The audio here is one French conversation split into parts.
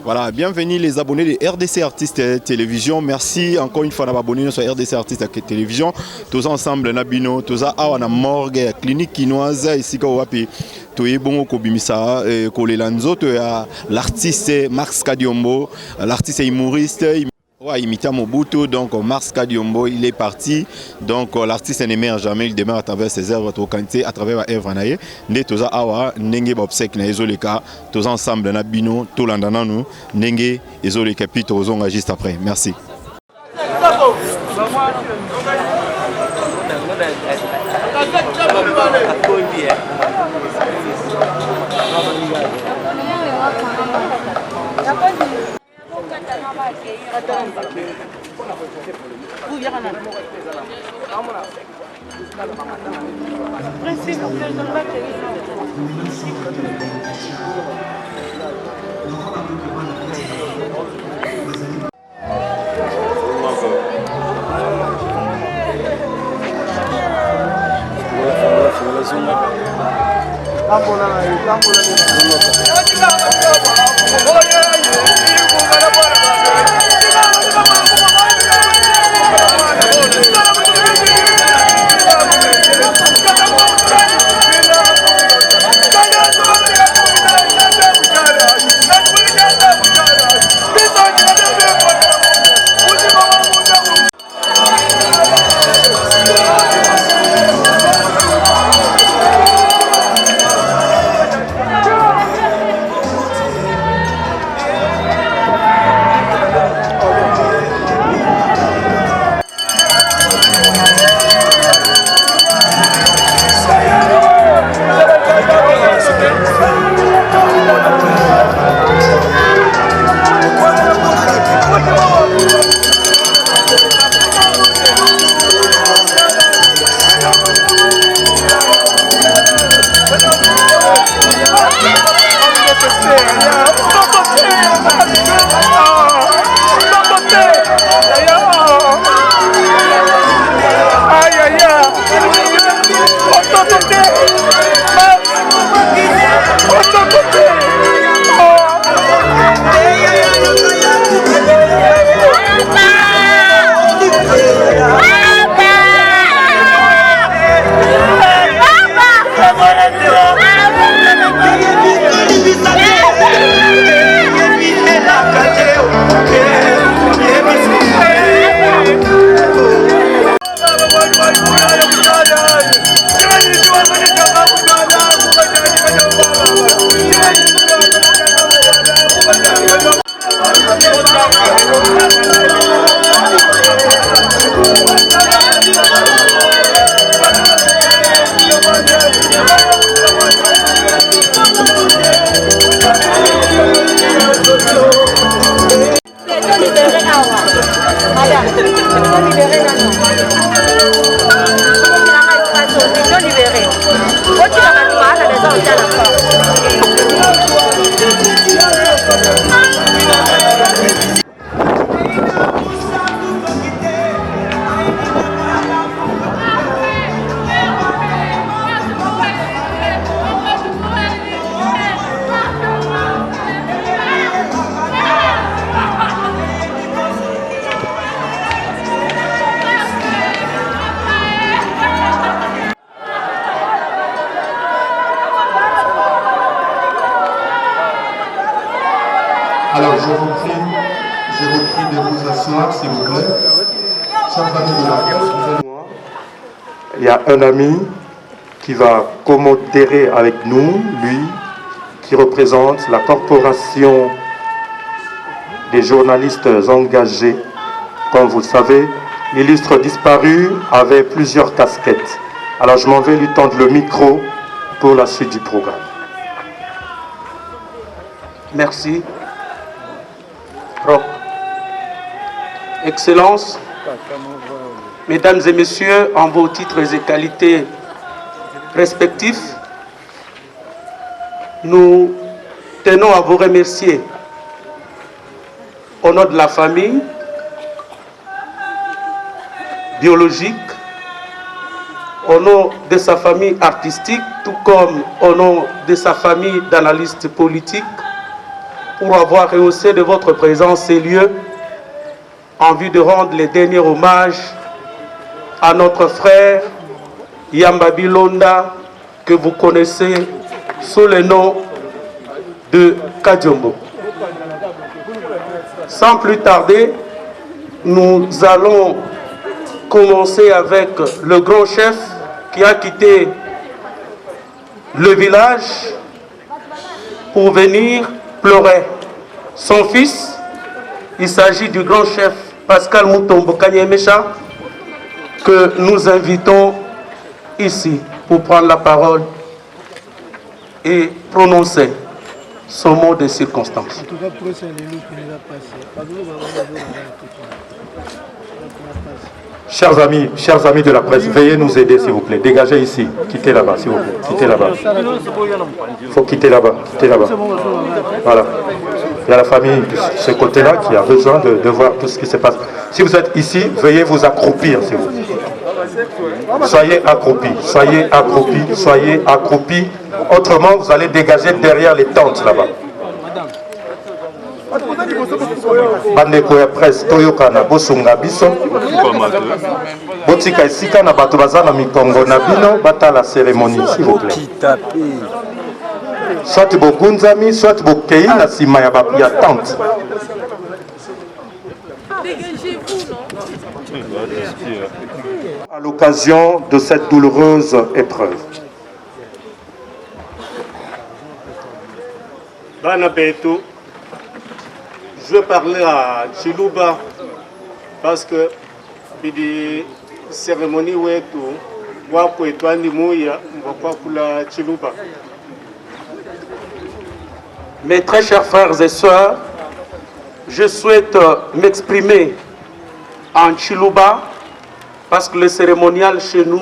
Voilà, bienvenue les abonnés de RDC Artistes Télévision. Merci encore une fois d'avoir abonné sur RDC Artistes Télévision. Tous ensemble, Nabino, tous à la morgue, clinique quinoise, ici au Wapi. Tout est bon au Kobimisa, Kolelanzo, l'artiste Max Kadiombo, l'artiste humoriste. Ouais, imita Mobutu, donc Mars Kadiombo, il est parti. Donc l'artiste n'émerge jamais, il demeure à travers ses œuvres, à travers ses œuvres. Nous tous awa nenge bobsek na ezoleka, tous ensemble na bino, tout l'andana nous, nenge ezoleka puis tous on juste après. Merci. Alors je vous prie de vous asseoir s'il vous plaît. Chers amis de la presse, il y a un ami qui va commodérer avec nous, lui, qui représente la corporation des journalistes engagés. Comme vous le savez, l'illustre disparu avait plusieurs casquettes. Alors je m'en vais lui tendre le micro pour la suite du programme. Merci. Excellences, Mesdames et Messieurs, en vos titres et qualités respectifs, nous tenons à vous remercier au nom de la famille biologique, au nom de sa famille artistique, tout comme au nom de sa famille d'analystes politiques, pour avoir rehaussé de votre présence ces lieux en vue de rendre les derniers hommages à notre frère Yamba Bilonda, que vous connaissez sous le nom de Kadiombo. Sans plus tarder, nous allons commencer avec le grand chef qui a quitté le village pour venir pleurer son fils. Il s'agit du grand chef Pascal Mutombo Kanyemesha, que nous invitons ici pour prendre la parole et prononcer son mot de circonstance. Chers amis de la presse, veuillez nous aider s'il vous plaît. Dégagez ici, quittez là-bas s'il vous plaît. Quittez là-bas. Il faut quitter là-bas. Voilà. Il y a la famille de ce côté-là qui a besoin de voir tout ce qui se passe. Si vous êtes ici, veuillez vous accroupir s'il vous plaît. Soyez accroupis, soyez accroupis, soyez accroupis. Autrement, vous allez dégager derrière les tentes là-bas. Bandeko ya presse toyokana bosunga biso botika esika na bato baza na mikongo na bino batala cérémonie s'il vous plaît. Soit bogunzami, soit bokei na sima ya tente. À l'occasion de cette douloureuse épreuve. Bana Beto, je vais parler à Chiluba parce que bidi cérémonie wetu wako etwani muya mbakwa kula Chiluba. Mes très chers frères et sœurs, je souhaite m'exprimer en Chiluba parce que le cérémonial chez nous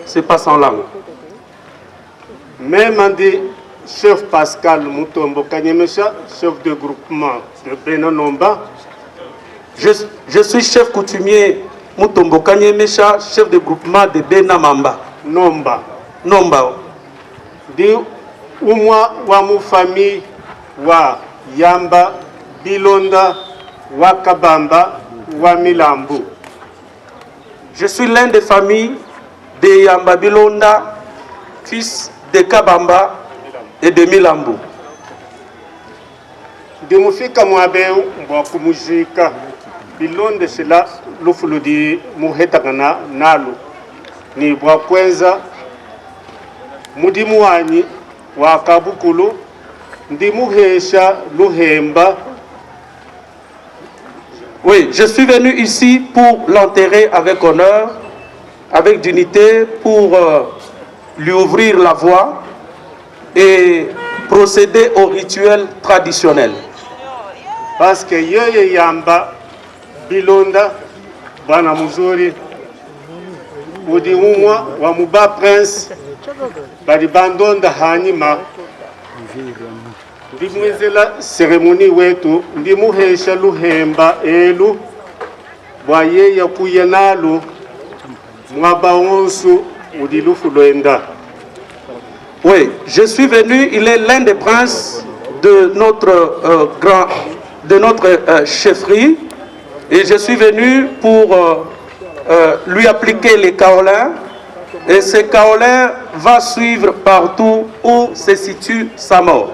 se passe en langue. Même Andi, chef Pascal Mutombo Kanyemesha, chef de groupement de Benanomba. Je suis chef coutumier Mutombo Kanyemesha, chef de groupement de Benamamba. Nomba. Di umwa wa mu famille wa Yamba, Bilonda, wa Kabamba, wa Milambu. Je suis l'un des familles de Yamba Bilonda, fils de Kabamba et de Milambu. De mufika mwabeu mbwa kumujika Bilonda shila lufulu di muhetagana nalu ni bwa kwenza mudimu wanyi wa kabukulu ndi muhesha luhemba. Oui, je suis venu ici pour l'enterrer avec honneur, avec dignité, pour lui ouvrir la voie et procéder au rituel traditionnel. Parce que yeye Yamba Bilonda bana muzuri udi umwa wa muba prince bali bandonda hanyima ndimwezela cérémonie wetu ndimuhesha luhemba elu bwa yeye kuya nalu mwaba onsu udi lufu lwenda. Oui, je suis venu, il est l'un des princes de notre chefferie et je suis venu pour lui appliquer les kaolins et ce kaolin va suivre partout où se situe sa mort.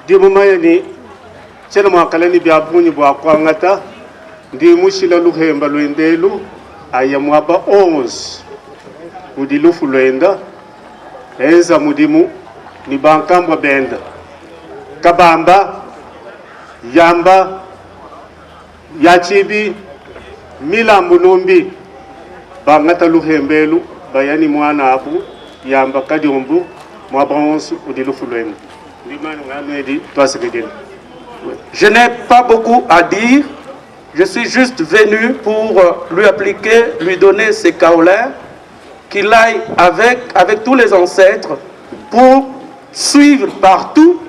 Dimumayani chela mwakalani bya bunyi bwa kwangata ndi mushila luhemba lwendelu aya mwaba 11 udi lufu lwenda enza mudimu ni bankambwa benda Kabamba, Yamba, Yachibi, Milambu Numbi, Bangata Luhembelu, Bayani Mwana Abu, Yamba Kadiombu, Mwabransu, Udilufulwen. Je n'ai pas beaucoup à dire, je suis juste venu pour lui appliquer, lui donner ses kaolins, qu'il aille avec tous les ancêtres pour suivre partout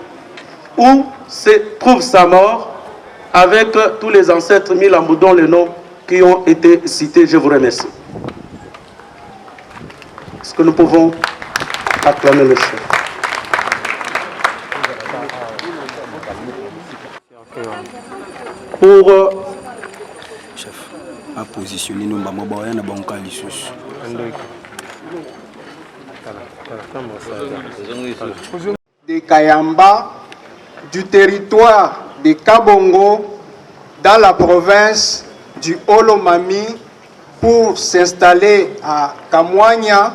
où se trouve sa mort avec tous les ancêtres Milambu dont les noms qui ont été cités. Je vous remercie. Est-ce que nous pouvons acclamer le chef? pour chef a positionné nous ba moboya na banka lisusu de Kayamba du territoire de Kabongo dans la province du Olomami pour s'installer à Kamwanya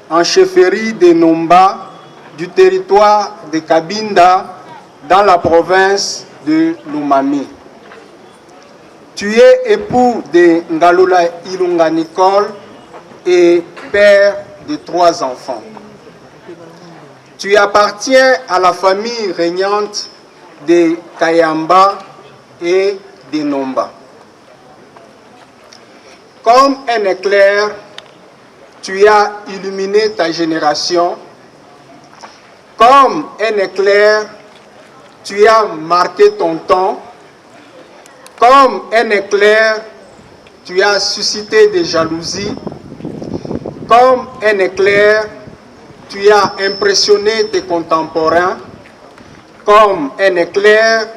en chefferie de Nomba du territoire de Kabinda dans la province de Lomami. Tu es époux de Ngalula Ilunga Nicole et père de 3 enfants. Tu appartiens à la famille régnante de Kayamba et de Nomba. Comme un éclair, tu as illuminé ta génération. Comme un éclair, tu as marqué ton temps. Comme un éclair, tu as suscité des jalousies. Comme un éclair, tu as impressionné tes contemporains. Comme un éclair,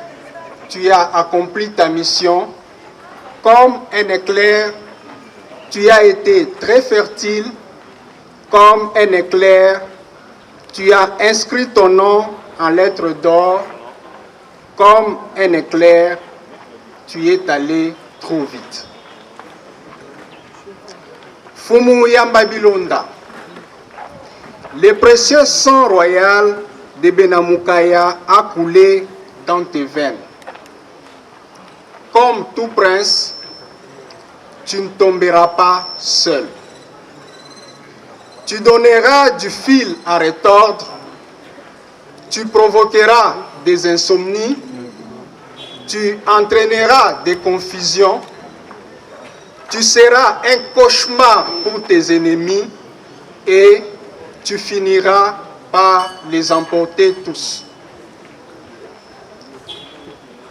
tu as accompli ta mission. Comme un éclair, tu as été très fertile. Comme un éclair, tu as inscrit ton nom en lettres d'or. Comme un éclair, tu es allé trop vite. Fumu Yamba Bilonda, le précieux sang royal de Benamukaya a coulé dans tes veines. Comme tout prince, tu ne tomberas pas seul. Tu donneras du fil à retordre, tu provoqueras des insomnies, tu entraîneras des confusions, tu seras un cauchemar pour tes ennemis et tu finiras par les emporter tous.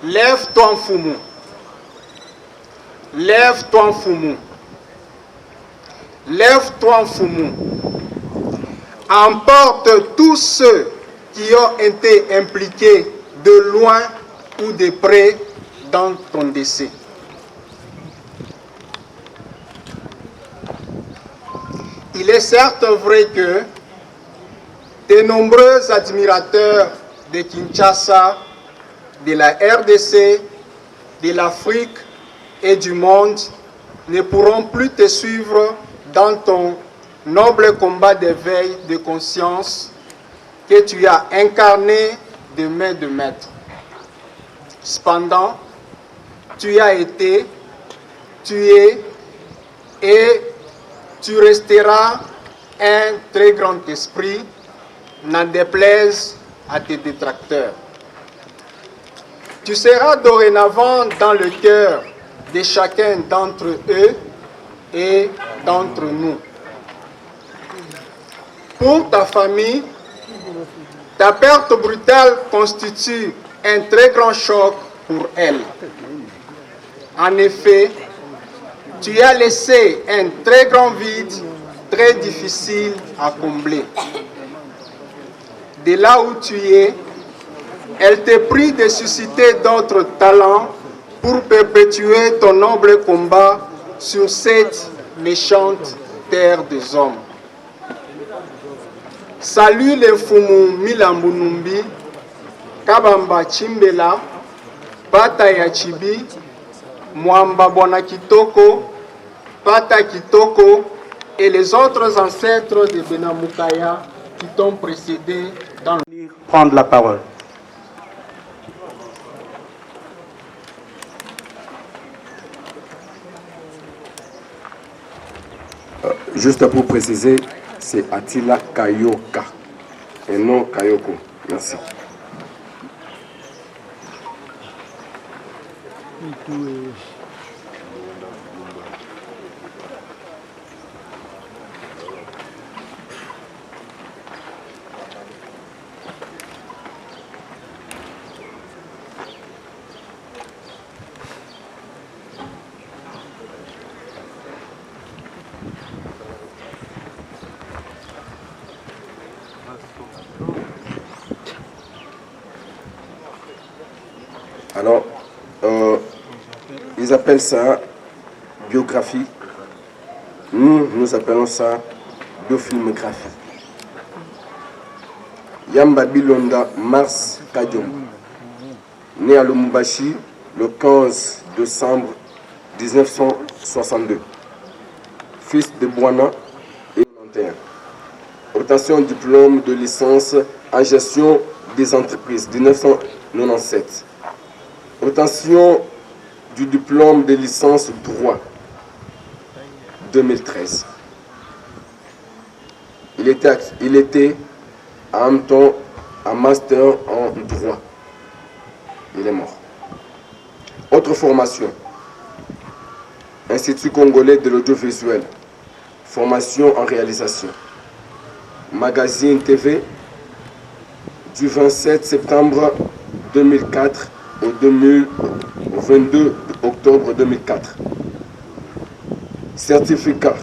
Lève-toi, Fumu. Lève-toi, Fumu. Lève-toi, Fumu. Emporte tous ceux qui ont été impliqués de loin ou de près dans ton décès. Il est certes vrai que de nombreux admirateurs de Kinshasa, de la RDC, de l'Afrique et du monde ne pourront plus te suivre dans ton noble combat d'éveil de conscience que tu as incarné de main de maître. Cependant, tu as été, tu es et tu resteras un très grand esprit, n'en déplaise à tes détracteurs. Tu seras dorénavant dans le cœur de chacun d'entre eux et d'entre nous. Pour ta famille, ta perte brutale constitue un très grand choc pour elle. En effet, tu as laissé un très grand vide, très difficile à combler. De là où tu es, elle te prie de susciter d'autres talents pour perpétuer ton noble combat sur cette méchante terre des hommes. Salut les Fumu Milambunumbi, Kabamba Chimbela, Pata ya Chibi, Mwamba Bwana Kitoko, Pata Kitoko et les autres ancêtres de Benamukaya qui t'ont précédé dans le... prendre la parole. Juste pour préciser, c'est Attila Kayoka et non Kayoko. Merci. Alors, ils appellent ça biographie. Nous appelons ça biofilmographie. Yamba Bilonda Mars Kadiom, né à Lumumbashi le 15 décembre 1962, fils de Bouana et 91. Obtention diplôme de licence en gestion des entreprises 1997. Obtention du diplôme de licence droit 2013. Il était en même temps un master en droit. Il est mort. Autre formation. Institut congolais de l'audiovisuel. Formation en réalisation. Magazine TV du 27 septembre 2004 au 22 octobre 2004. Certificat.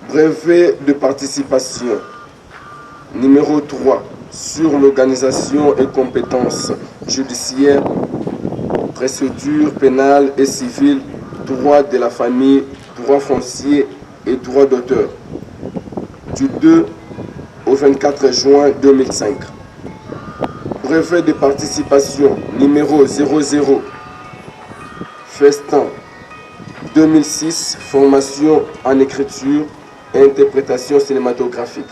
Brevet de participation. Numéro 3 sur l'organisation et compétences judiciaires, procédure pénale et civile, droit de la famille, droit foncier et droit d'auteur. Du 2 au 24 juin 2005. Brevet de participation numéro 00. Festin 2006, formation en écriture et interprétation cinématographique.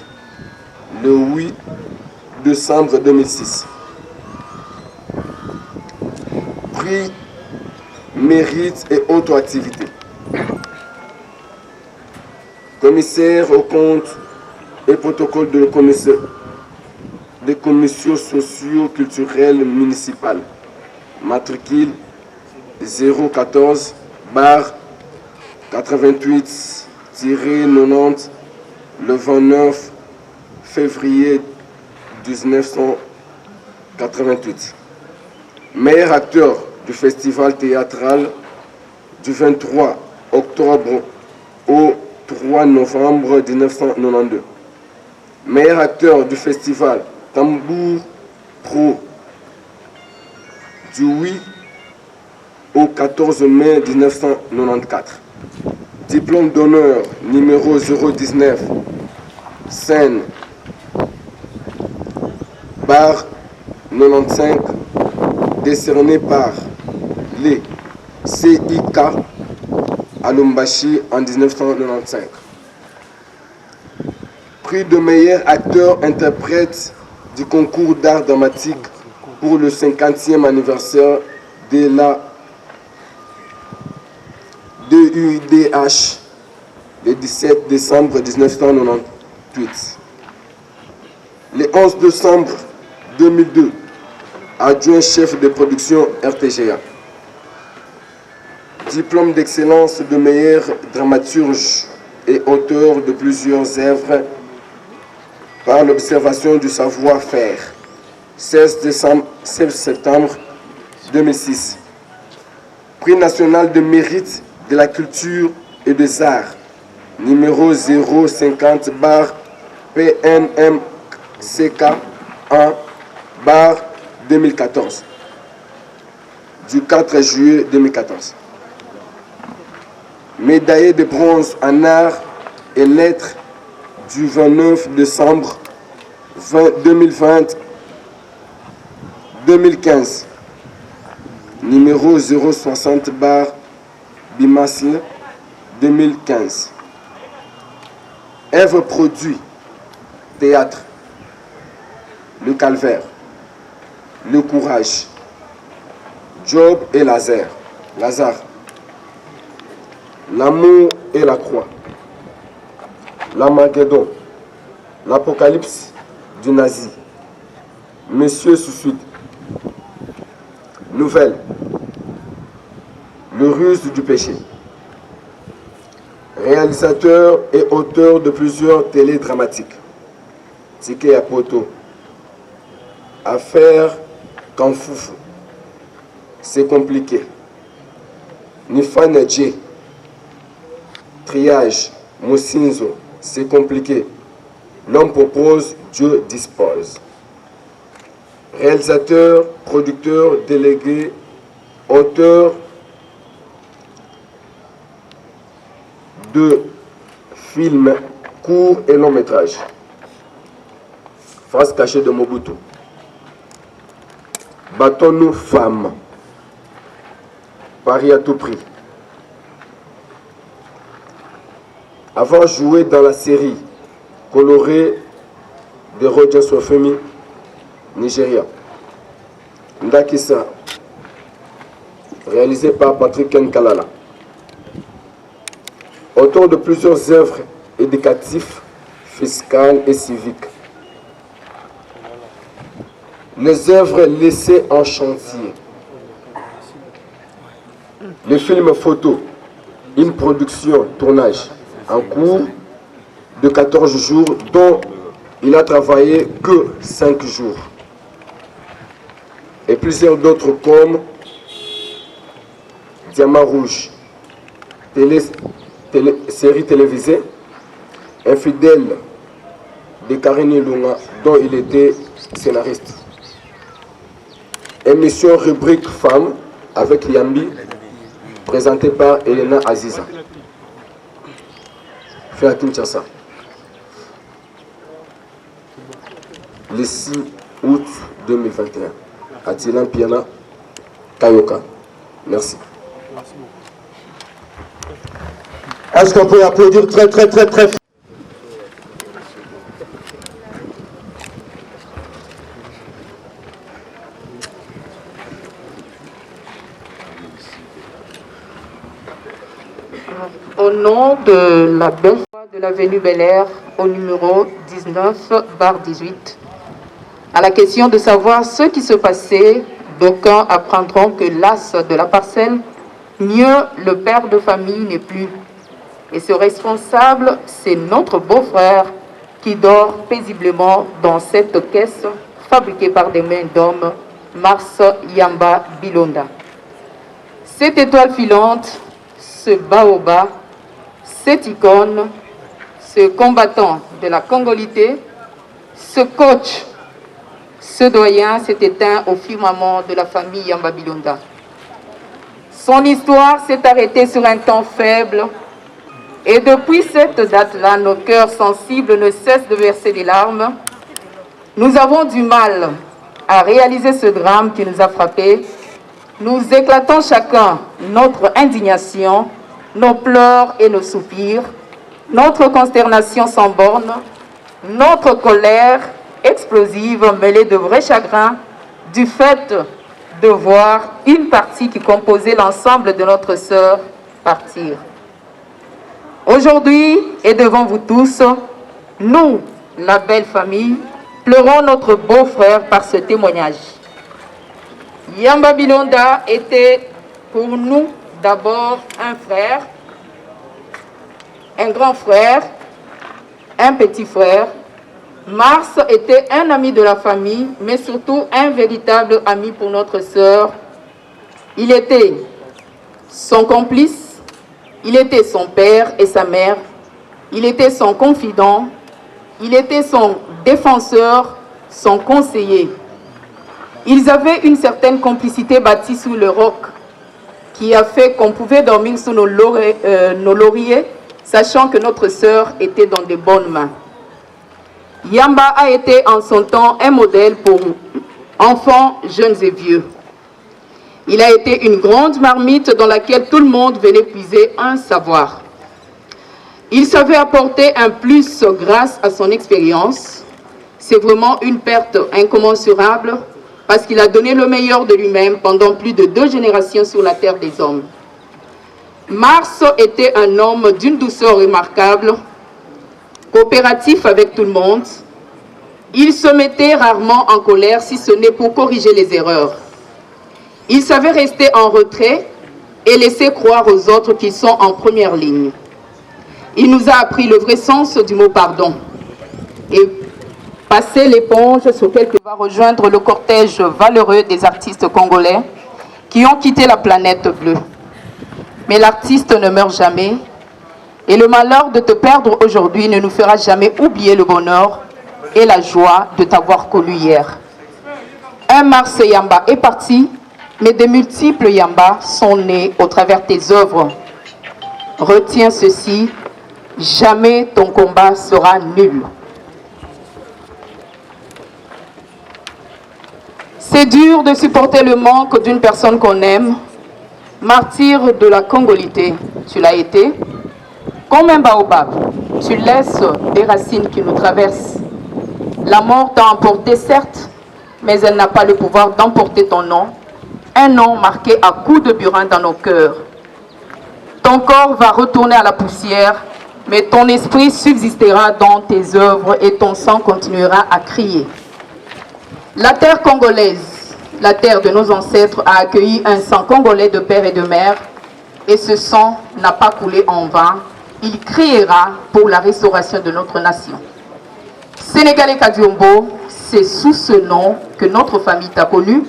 Le 8 décembre 2006. Prix, mérite et autres activités. Commissaire aux comptes et protocole de des commissions socio-culturelles municipales. Matricule 014 88-90 le 29 février 1988. Meilleur acteur du festival théâtral du 23 octobre au 3 novembre 1992. Meilleur acteur du festival Tambour Pro du 8 au 14 mai 1994. Diplôme d'honneur numéro 019, scène, bar 95, décerné par les CIK à Lumumbashi en 1995. Prix de meilleur acteur-interprète du concours d'art dramatique pour le 50e anniversaire de la DUDH le 17 décembre 1998. Le 11 décembre 2002, adjoint chef de production RTGA. Diplôme d'excellence de meilleur dramaturge et auteur de plusieurs œuvres par l'observation du savoir-faire. 16 septembre 2006. Prix national de mérite de la culture et des arts, numéro 050 PNMCK 1 2014, du 4 juillet 2014. Médaillé de bronze en arts et lettres du 29 décembre 2015, numéro 060 Bimasle 2015. Œuvre produit, théâtre, Le Calvaire, Le Courage, Job et Lazare, L'amour et la croix, l'Armageddon, l'Apocalypse du nazi, Monsieur Suicide, Nouvelle, Le ruse du péché. Réalisateur et auteur de plusieurs télédramatiques. Tike Apoto, Affaire Kanfoufou, C'est compliqué. Nifane Dje, Triage, Moussinzo, C'est compliqué. L'homme propose, Dieu dispose. réalisateur, producteur, délégué, auteur de films courts et longs métrages. Face cachée de Mobutu. Battons-nous femmes. Paris à tout prix. Avoir joué dans la série colorée de Roger Sofemi, Nigeria. Ndakisa, réalisé par Patrick Nkalala. Auteur de plusieurs œuvres éducatives, fiscales et civiques. Les œuvres laissées en chantier. Le film photo, une production, tournage en cours de 14 jours dont il a travaillé que 5 jours. Et plusieurs d'autres comme Diamant Rouge, série télévisée, Infidèle de Karine Lunga dont il était scénariste. Émission rubrique Femmes avec Yambi, présentée par Elena Aziza. Fait à Kinshasa. Le 6 août 2021. À Tilan Piana, Kayoka. Merci. Est-ce qu'on peut applaudir très fort? Au nom de la belle foi de l'avenue Bel Air, au numéro 19/18, à la question de savoir ce qui se passait, d'aucuns apprendront que l'as de la parcelle, mieux le père de famille n'est plus. Et ce responsable, c'est notre beau-frère qui dort paisiblement dans cette caisse fabriquée par des mains d'hommes, Mars Yamba Bilonda. Cette étoile filante, ce baobab, cette icône, ce combattant de la congolité, ce coach, ce doyen s'est éteint au firmament de la famille Yamba Bilonda. Son histoire s'est arrêtée sur un temps faible et depuis cette date-là, nos cœurs sensibles ne cessent de verser des larmes. Nous avons du mal à réaliser ce drame qui nous a frappés. Nous éclatons chacun notre indignation, nos pleurs et nos soupirs, notre consternation sans borne, notre colère explosive mêlée de vrai chagrin du fait de voir une partie qui composait l'ensemble de notre sœur partir. Aujourd'hui, et devant vous tous, nous, la belle famille, pleurons notre beau-frère par ce témoignage. Yamba Bilonda était pour nous d'abord un frère, un grand frère, un petit frère. Mars était un ami de la famille, mais surtout un véritable ami pour notre sœur. Il était son complice, il était son père et sa mère, il était son confident, il était son défenseur, son conseiller. Ils avaient une certaine complicité bâtie sous le roc qui a fait qu'on pouvait dormir sous nos lauriers, sachant que notre sœur était dans de bonnes mains. Yamba a été en son temps un modèle pour enfants, jeunes et vieux. Il a été une grande marmite dans laquelle tout le monde venait puiser un savoir. Il savait apporter un plus grâce à son expérience. C'est vraiment une perte incommensurable parce qu'il a donné le meilleur de lui-même pendant plus de 2 générations sur la terre des hommes. Mars était un homme d'une douceur remarquable, coopératif avec tout le monde. Il se mettait rarement en colère si ce n'est pour corriger les erreurs. Il savait rester en retrait et laisser croire aux autres qu'ils sont en première ligne. Il nous a appris le vrai sens du mot pardon. Et passer l'éponge sur quelqu'un va rejoindre le cortège valeureux des artistes congolais qui ont quitté la planète bleue. Mais l'artiste ne meurt jamais et le malheur de te perdre aujourd'hui ne nous fera jamais oublier le bonheur et la joie de t'avoir connu hier. Un Mars Yamba est parti, mais de multiples Yamba sont nés au travers tes œuvres. Retiens ceci, jamais ton combat sera nul. C'est dur de supporter le manque d'une personne qu'on aime. Martyr de la congolité, tu l'as été. Comme un baobab, tu laisses des racines qui nous traversent. La mort t'a emporté, certes, mais elle n'a pas le pouvoir d'emporter ton nom. Un nom marqué à coups de burin dans nos cœurs. Ton corps va retourner à la poussière, mais ton esprit subsistera dans tes œuvres et ton sang continuera à crier. La terre congolaise, la terre de nos ancêtres, a accueilli un sang congolais de père et de mère, et ce sang n'a pas coulé en vain. Il criera pour la restauration de notre nation. Sénégalais Kadiombo, c'est sous ce nom que notre famille t'a connu.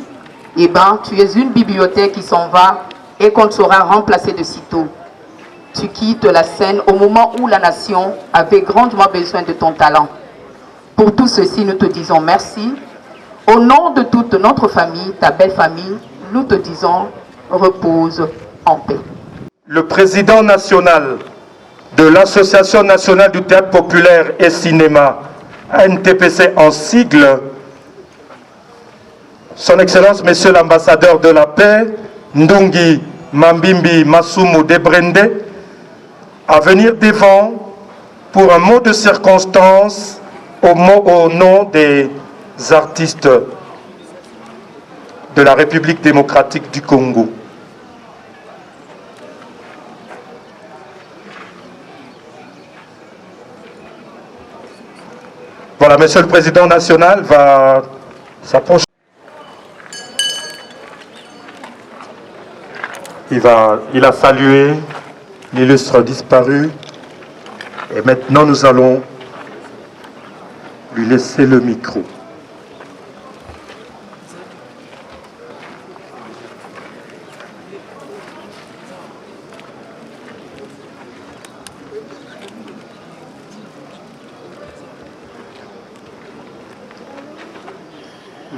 Eh bien, tu es une bibliothèque qui s'en va et qu'on sera remplacé de sitôt. Tu quittes la scène au moment où la nation avait grandement besoin de ton talent. Pour tout ceci, nous te disons merci. Au nom de toute notre famille, ta belle famille, nous te disons repose en paix. Le président national de l'Association nationale du théâtre populaire et cinéma, ANTPC en sigle, Son Excellence Monsieur l'ambassadeur de la paix, Ndungi Mambimbi Masumu Debrende, à venir devant pour un mot de circonstance au nom des artistes de la République démocratique du Congo. Voilà, Monsieur le Président national va s'approcher. Il a salué l'illustre disparu et maintenant nous allons lui laisser le micro.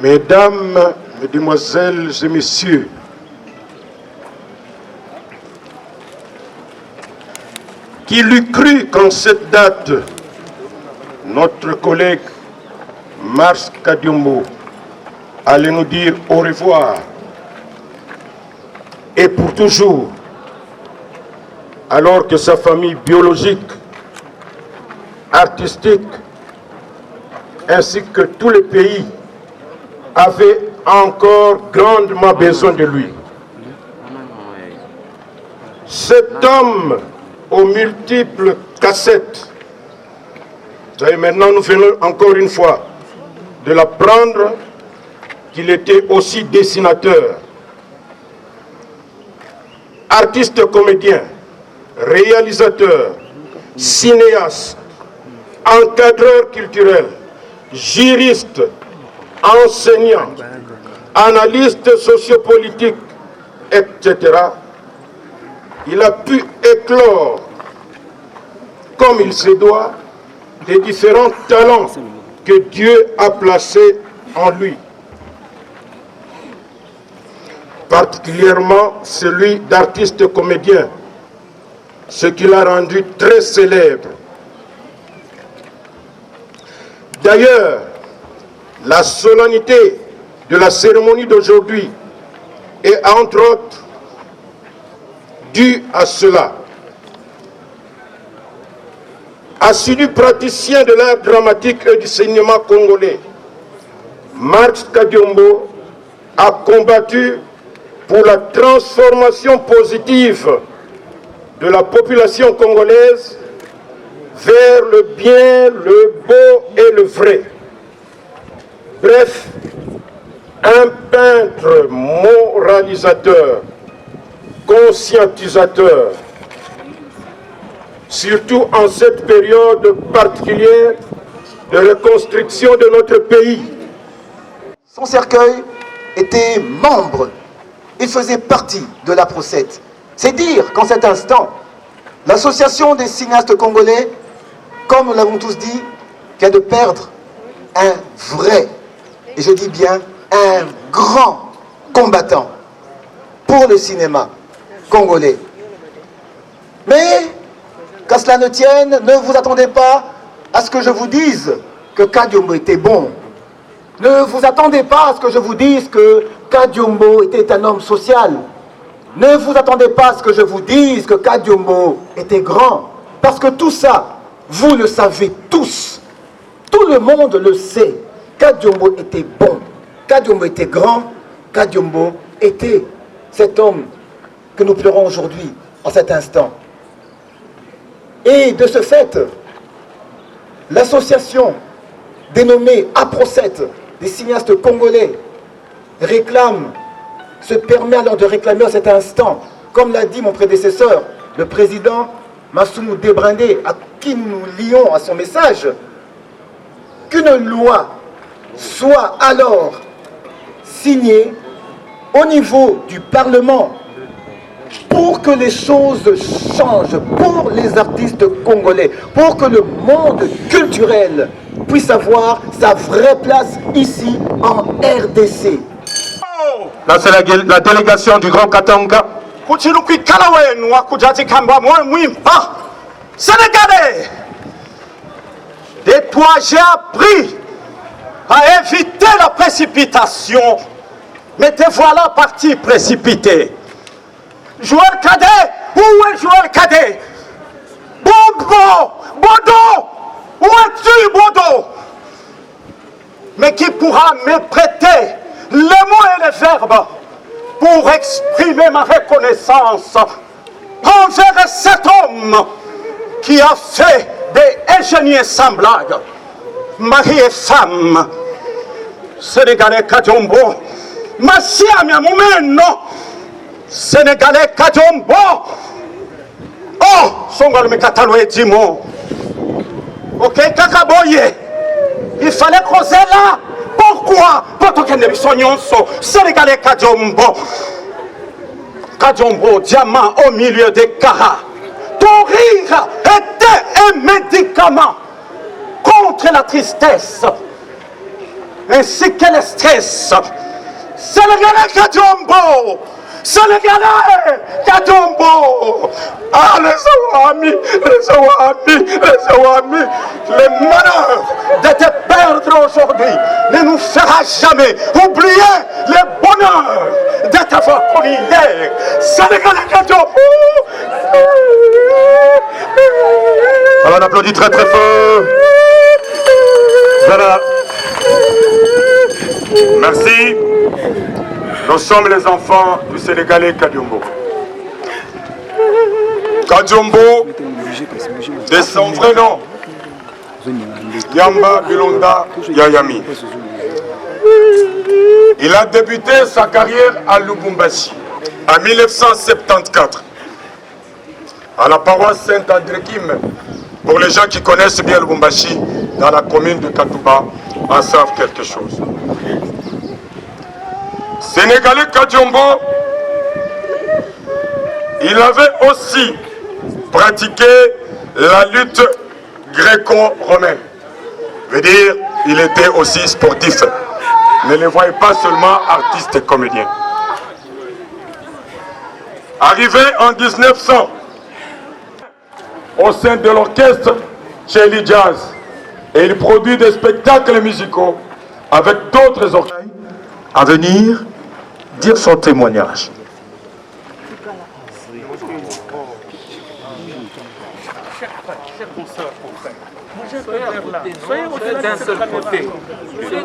Mesdames, Mesdemoiselles et Messieurs, qui l'eût cru qu'en cette date, notre collègue Mars Kadiombo allait nous dire au revoir et pour toujours, alors que sa famille biologique, artistique, ainsi que tous les pays avait encore grandement besoin de lui. Cet homme aux multiples cassettes, vous savez, maintenant nous venons encore une fois de l'apprendre qu'il était aussi dessinateur, artiste comédien, réalisateur, cinéaste, encadreur culturel, juriste, enseignant, analyste sociopolitique, etc. Il a pu éclore, comme il se doit, les différents talents que Dieu a placés en lui. Particulièrement celui d'artiste comédien, ce qui l'a rendu très célèbre. D'ailleurs, la solennité de la cérémonie d'aujourd'hui est entre autres due à cela. Assidu praticien de l'art dramatique et du cinéma congolais, Mars Kadiombo a combattu pour la transformation positive de la population congolaise vers le bien, le beau et le vrai. Bref, un peintre moralisateur, conscientisateur, surtout en cette période particulière de reconstruction de notre pays. Son cercueil était membre, il faisait partie de la Procette. C'est dire qu'en cet instant, l'association des cinéastes congolais, comme nous l'avons tous dit, vient de perdre un vrai, et je dis bien un grand combattant pour le cinéma congolais. Mais, qu'à cela ne tienne, ne vous attendez pas à ce que je vous dise que Kadiombo était bon. Ne vous attendez pas à ce que je vous dise que Kadiombo était un homme social. Ne vous attendez pas à ce que je vous dise que Kadiombo était grand. Parce que tout ça, vous le savez tous. Tout le monde le sait. Kadiombo était bon. Kadiombo était grand. Kadiombo était cet homme que nous pleurons aujourd'hui, en cet instant. Et de ce fait, l'association dénommée APROCET des cinéastes congolais réclame, se permet alors de réclamer à cet instant, comme l'a dit mon prédécesseur, le président Massoumou Débrindé, à qui nous nous lions à son message, qu'une loi soit alors signée au niveau du Parlement pour que les choses changent pour les artistes congolais, pour que le monde culturel puisse avoir sa vraie place ici en RDC. Là, c'est la délégation du Grand Katanga. Sénégalais, de toi j'ai appris à éviter la précipitation, mais te voilà parti précipité. Joueur cadet, où est joueur cadet? Bobo, Bodo, où es-tu Bodo? Mais qui pourra me prêter les mots et les verbes pour exprimer ma reconnaissance envers cet homme qui a fait des ingénieurs semblables, mari et femme, Sénégalais Kadiombo, Massia Miamoumen, Sénégalais Kadiombo, oh, Songol Mekataloé Dimo, ok, Kakaboye, il fallait creuser là. Pourquoi? Pour que nous soyons Sénégalais Kadiombo, Kadiombo, diamant au milieu des caras. Ton rire était un médicament contre la tristesse ainsi que le stress. Sénégalais Kadiombo, Sénégalais Kadiombo. Ah, les amis, le malheur de te perdre aujourd'hui ne nous fera jamais oublier le bonheur de t'avoir connu hier. Sénégalais Kadiombo. Alors on applaudit très très fort. Voilà. Merci. Nous sommes les enfants du Sénégalais Kadiombo. Kadiombo, de son vrai nom, Yamba Bilonda Yayami. Il a débuté sa carrière à Lubumbashi en 1974, à la paroisse Saint-André-Kim. Pour les gens qui connaissent bien Lubumbashi, dans la commune de Katouba, en savent quelque chose. Sénégalais Kadiombo, il avait aussi pratiqué la lutte gréco-romaine. Veut dire, il était aussi sportif. Ne le voyez pas seulement artiste et comédien. Arrivé en 1900, au sein de l'orchestre Chelly Jazz, et il produit des spectacles musicaux avec d'autres orchestres. À venir dire son témoignage.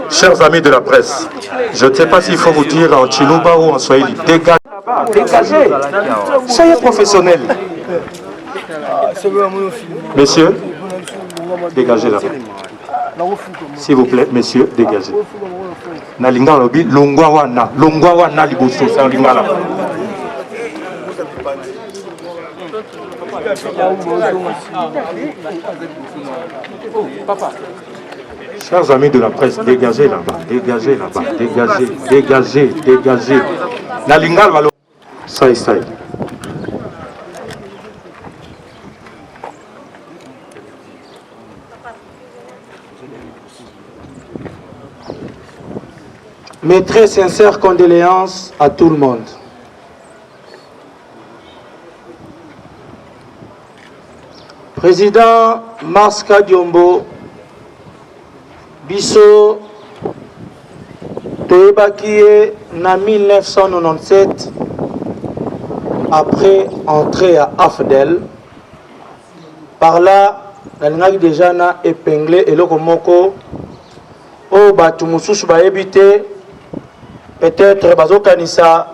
Chers amis de la presse, je ne sais pas s'il faut vous dire en Chiluba ou en Swahili. Dégagez, dégagez, soyez professionnels. Messieurs, dégagez là-bas. S'il vous plaît, messieurs, dégagez. Nalinga lobi, longwa wana liboso, c'est un lingala. Chers amis de la presse, dégagez là-bas, dégagez là-bas, dégagez, dégagez, dégagez. Nalinga lobi, ça. Mes très sincères condoléances à tout le monde. Président Mars Kadiombo, biso toyebaki en 1997 après entrée à AFDEL. Par là, nalingaki déjà na épinglé eloko moko o batu mususu bayebite peut-être bazokanisa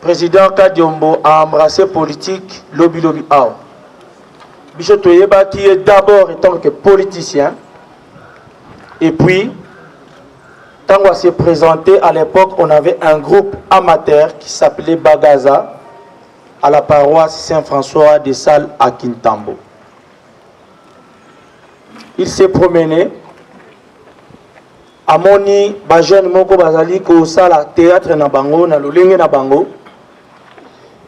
président Kadiombo a embrassé politique lobby aw. Biso toyebaki d'abord étant que politicien et puis quand on s'est présenté à l'époque, on avait un groupe amateur qui s'appelait Bagaza à la paroisse Saint-François des Salles à Kintambo. Il s'est promené à Moni, Bajen Moko Bazali, ko sala théâtre na bango, na lolenge na bango.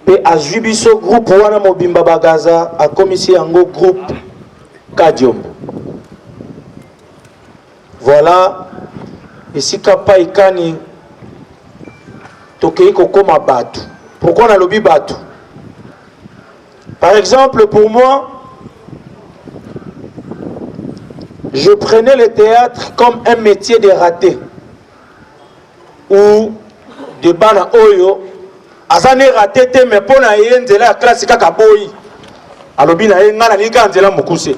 Et à Jubiso groupe Wana Mobimba Bagaza a commissaire un groupe Kadiombo. Voilà. Et si Kapa Ikani Tokei Kokoma Batu. Pourquoi on a lobby Batu? Par exemple, pour moi, je prenais le théâtre comme un métier de raté. Ou de bana oyo. Azane raté te mais pour na yenzela la classe kaka boyi. Alobi na ngana ni kanzela mukuse.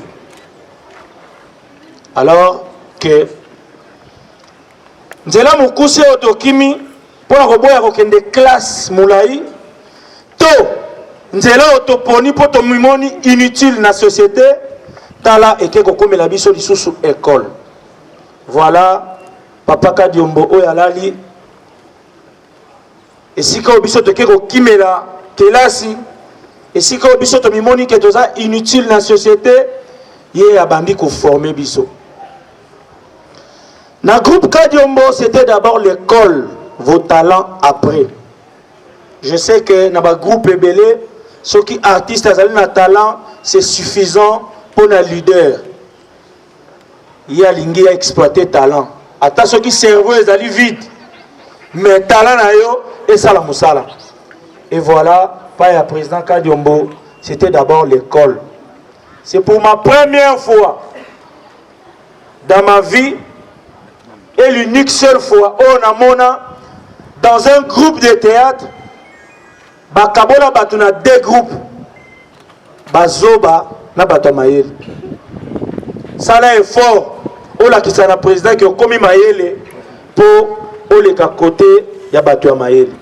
Alors que nzela mukuse otokimi pour koboya kokende classe mulai to nzela otoponi po to mimoni inutile na société tala eke kokomela biso lisusu école. Voilà papa Kadiombo oyalali esika obiso toke kokimela kelasi esika obiso to mimoni ke toza inutile na société ye abandi ko former biso. Na groupe Kadiombo, c'était d'abord l'école, vos talents après. Je sais que dans le groupe Ebele, ceux qui artistes ont un talent, c'est suffisant pour un leader. Il y a l'ingé à exploiter talent. Attends, ceux qui cerveau ils allaient vide. Mais talent et ça la moussala. Et voilà, par le président Kadiombo, c'était d'abord l'école. C'est pour ma première fois dans ma vie. Et l'unique seule fois on a mona dans un groupe de théâtre, bakabola batuna deux groupes, bazoba na batamayele. Ça là est fort. On la qui s'en a président qui a commis mayele pour les côté ya batu ya mayele.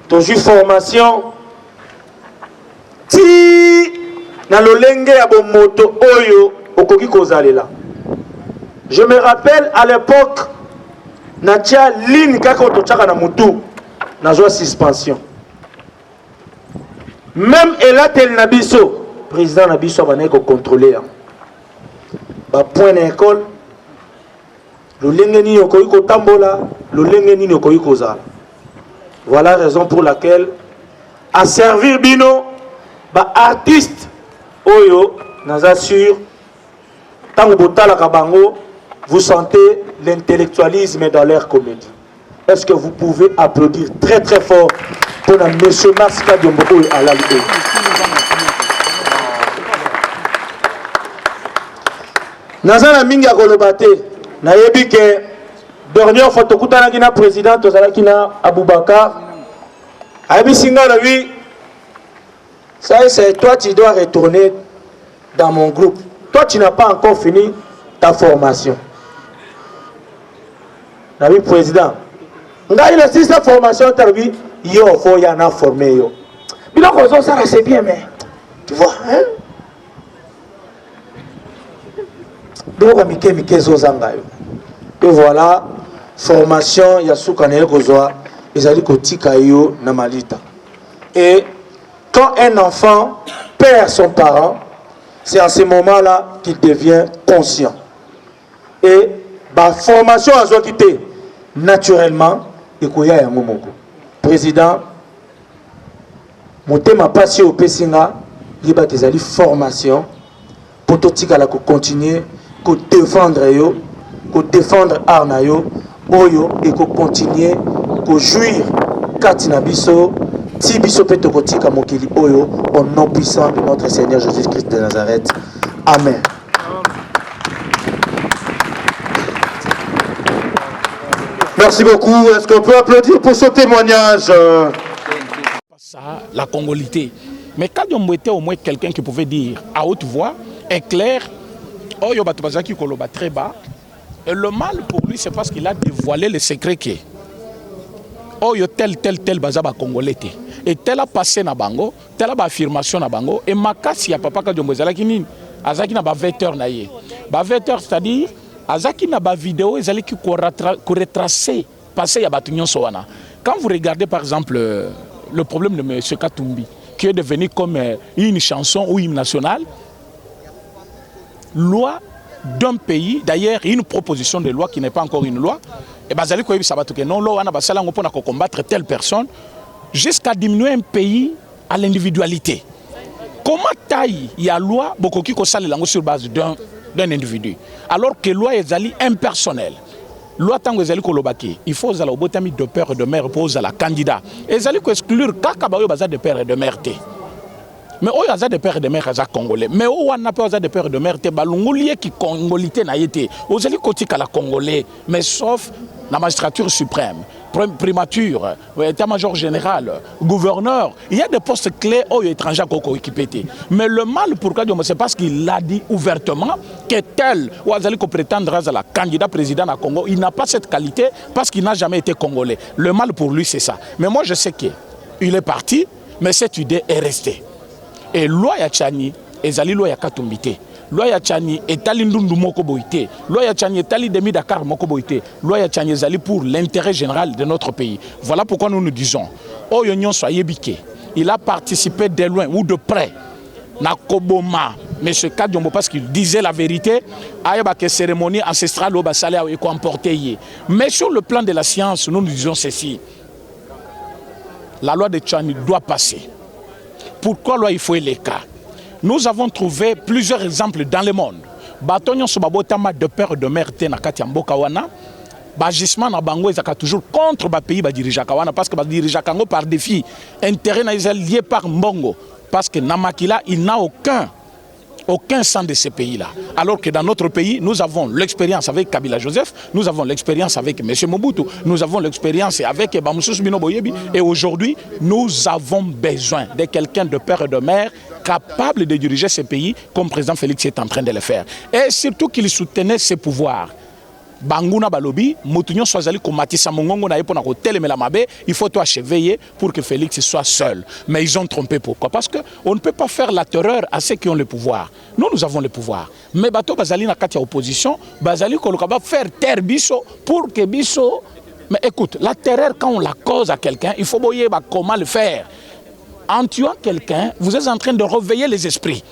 Toujours formation. Ti na lolenge ya bomoto oyo okoki kozalela. Je me rappelle à l'époque, Natia ligne kako tochaka na mutu, na joie suspension. Même Elatel Nabiso, président Nabiso va n'être contrôlé. Ba point d'école, le lengeni yokoyi ko tambola, le lengeni yokoyi ko zala. Voilà la raison pour laquelle, à servir bino, ba artiste oyo, naza sûr, tango botala kabango. Vous sentez l'intellectualisme dans leur comédie. Est-ce que vous pouvez applaudir très très fort pour M. Mars Kadiombo à la Ligue? Nazana Minga Golobate, Nayebi que dernière fois Tokutana Kina président, Tozala Kina Aboubakar, Ayebi Singa lui, ça c'est toi tu dois retourner dans mon groupe. Toi tu n'as pas encore fini ta formation. Nabi président, ngai le système formation tarbi yo faut y en a formé yo. Bila ko ça c'est bien mais tu vois hein? Donc mike zo zanga yo. Et voilà formation ya sukana kozwa ezali kotika yo na malita. Et quand un enfant perd son parent, c'est à ce moment-là qu'il devient conscient. Et la formation a quitté naturellement et koya ya momoko. Président, motema passi au Pessinga, il y a des formation pour tout la continuer, pour défendre yo, ko défendre art na yo oyo et ko continuer ko jouir katina biso ti biso pe tokotika mokili oyo au nom puissant de notre Seigneur Jésus-Christ de Nazareth. Amen. Merci beaucoup. Est-ce qu'on peut applaudir pour ce témoignage? Ça, la congolité. Mais quand on était au moins quelqu'un qui pouvait dire à haute voix, est clair, oh yo batubazaki koloba très bas. Et le mal pour lui, c'est parce qu'il a dévoilé le secret qui est. Oh yo tel bazaba congolais. Et tel a passé na bango, tel a affirmation na bango. Et makasi ya papa kadjombozala kini, azaki na ba vecteur na ye. Ba vecteur, c'est-à-dire azaki na ba vidéo, ezali ki ko retracer passé ya batunyon soana. Quand vous regardez par exemple le problème de M. Katumbi, qui est devenu comme une chanson ou hymne national, loi d'un pays, d'ailleurs une proposition de loi qui n'est pas encore une loi, et bien vous avez que non, loi pour combattre telle personne, jusqu'à diminuer un pays à l'individualité. Comment taille il y a loi beaucoup qui sur base d'un individu, alors que loi est impersonnelle. Loi tango ezali kolobaki, il faut zala obotami de père et de mère pour la candidat. Ezali ko exclure kaka ba yo baza de père et de mère te. Mais oyo aza de père et de mère aza congolais. Mais o wana pe aza de père et de mère te balungulie ki congolité na yete. Ozali kotika la congolais, mais sauf la magistrature suprême, primature, état-major général, gouverneur, il y a des postes clés aux étrangers qui équipés. Mais le mal, pourquoi c'est parce qu'il l'a dit ouvertement que tel ou Azali ko prétendre à la candidat président à Congo, il n'a pas cette qualité parce qu'il n'a jamais été congolais. Le mal pour lui, c'est ça. Mais moi, je sais qu'il est parti, mais cette idée est restée. Et loi ya Tchani, ezali loi ya Katumbité. Loi ya Tchani etali ndundu moko boité. Loi ya Tchani etali demi Dakar moko boité. Loi ya Tchani ezali pour l'intérêt général de notre pays. Voilà pourquoi nous nous disons, Oyo Nyon soyez biqué. Il a participé de loin ou de près. Na Koboma, M. Kadiombo, parce qu'il disait la vérité, ayaba que cérémonie ancestrale au Bassalé est comportée. Mais sur le plan de la science, nous nous disons ceci. La loi de Tchani doit passer. Pourquoi loi il faut les cas? Nous avons trouvé plusieurs exemples dans le monde. Batonyon Sobabotama de père et de mère te na kati mboka wana. Bagisman na bango ezaka toujours contre ba pays ba dirijaka wana parce que ba dirijaka ngo par défi intérêt na lié par mbongo parce que Namakila il n'a aucun sang de ces pays-là. Alors que dans notre pays, nous avons l'expérience avec Kabila Joseph, nous avons l'expérience avec M. Mobutu, nous avons l'expérience avec Bamoussous Bino Boyebi. Et aujourd'hui, nous avons besoin de quelqu'un de père et de mère capable de diriger ces pays comme le président Félix est en train de le faire. Et surtout qu'il soutenait ses pouvoirs. Banguna Balobi, Moutounion Soazali Komatissa Mongongo na yepona ko telemela mabe, il faut toi veiller pour que Félix soit seul. Mais ils ont trompé pourquoi? Parce qu'on ne peut pas faire la terreur à ceux qui ont le pouvoir. Nous avons le pouvoir. Mais Bato Bazali na katia opposition, Bazali Kolokaba faire taire Bisso pour que Bisso. Mais écoute, la terreur quand on la cause à quelqu'un, il faut voyer comment le faire. En tuant quelqu'un, vous êtes en train de réveiller les esprits.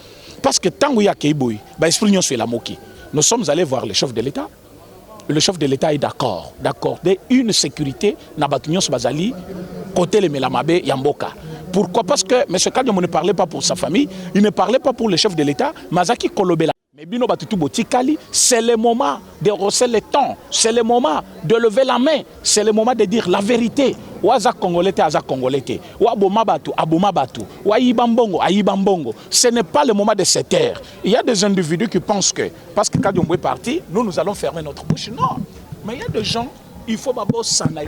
Parce que tant qu'il y a Keiboui, l'esprit n'y est la moki. Nous sommes allés voir le chef de l'État. Le chef de l'État est d'accorder une sécurité na Batunyon Bazali côté le Melamabe Yamboka. Pourquoi? Parce que M. Kadiombo ne parlait pas pour sa famille, il ne parlait pas pour le chef de l'État, Mazaki Kolobela. Mais Bino Batutu Botikali, c'est le moment de rosser le temps, c'est le moment de lever la main, c'est le moment de dire la vérité. Waza Congolais, Aza Congolais, Waboma Batu, Aboma Batu, Waibambongo, Aibambongo. Ce n'est pas le moment de se taire. Il y a des individus qui pensent que, parce que Kadiombo est parti, nous allons fermer notre bouche. Non. Mais il y a des gens, il faut d'abord s'en aller.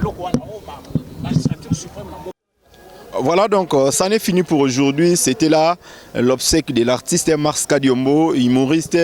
Voilà, donc ça n'est fini pour aujourd'hui. C'était là l'obsèque de l'artiste Mars Kadiombo, humoriste,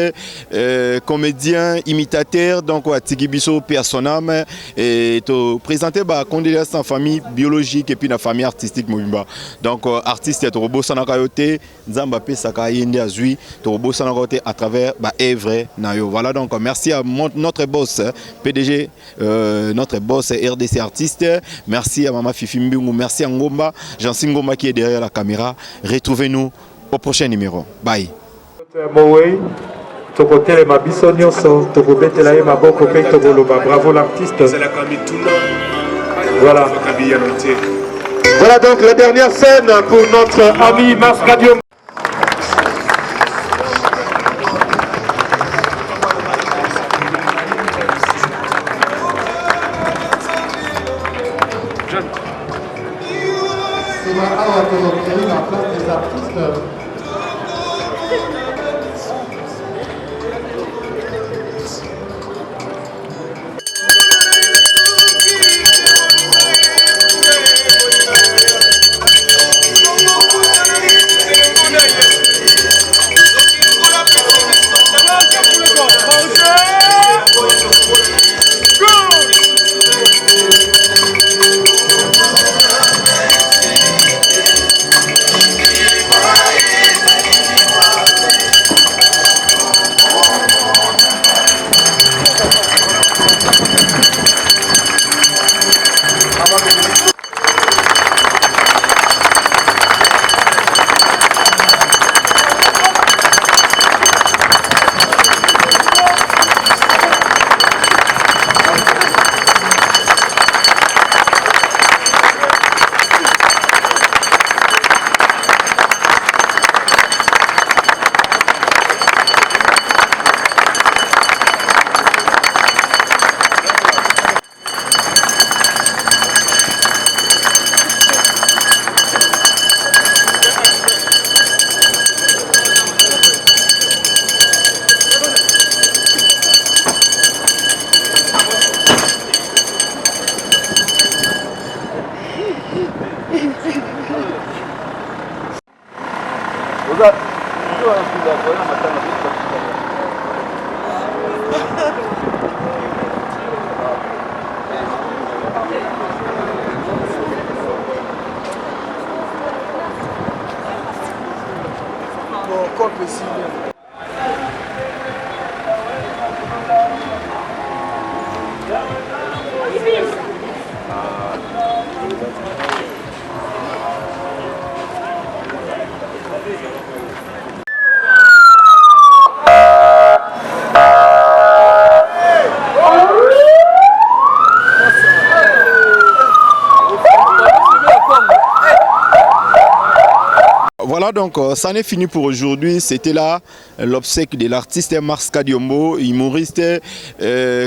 comédien, imitateur, donc Tiki Bisso, personnage, et présenté par condoléances en famille biologique et puis la famille artistique Mobimba. Donc artiste Torobo Sanakayote, Nzambapé Sakayende Azui, Torobo Sanakayote à travers Evre Nayo. Voilà, donc merci à notre boss PDG, notre boss RDC artiste. Merci à Mama Fifi Mbungu, merci à Ngomba. Jean-Singh Ngoma qui est derrière la caméra. Retrouvez-nous au prochain numéro. Bye. Bravo l'artiste. Voilà. Voilà donc la dernière scène pour notre ami Mars Kadiombo. jeune. C'est maintenant que l'on crée la place des artistes. Voilà, donc ça n'est fini pour aujourd'hui. C'était là l'obsèque de l'artiste Mars Kadiombo, humoriste,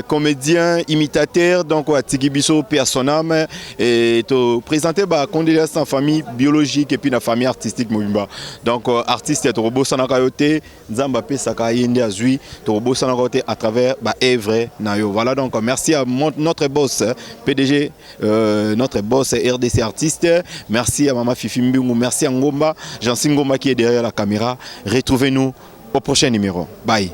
comédien, imitateur, donc à Tigibiso personnam, et te présenter condoléances en famille biologique et puis la famille artistique Mouimba. Donc artiste Torobo Sanakayote, Nzamba Pesaka Yende Azui, Torobo Sanakayote à travers Evre Nayo. Voilà, donc merci à notre boss PDG, notre boss RDC artiste. Merci à Mama Fifi Mbungu, merci à Ngomba. Jean Ngoma qui est derrière la caméra. Retrouvez-nous au prochain numéro. Bye.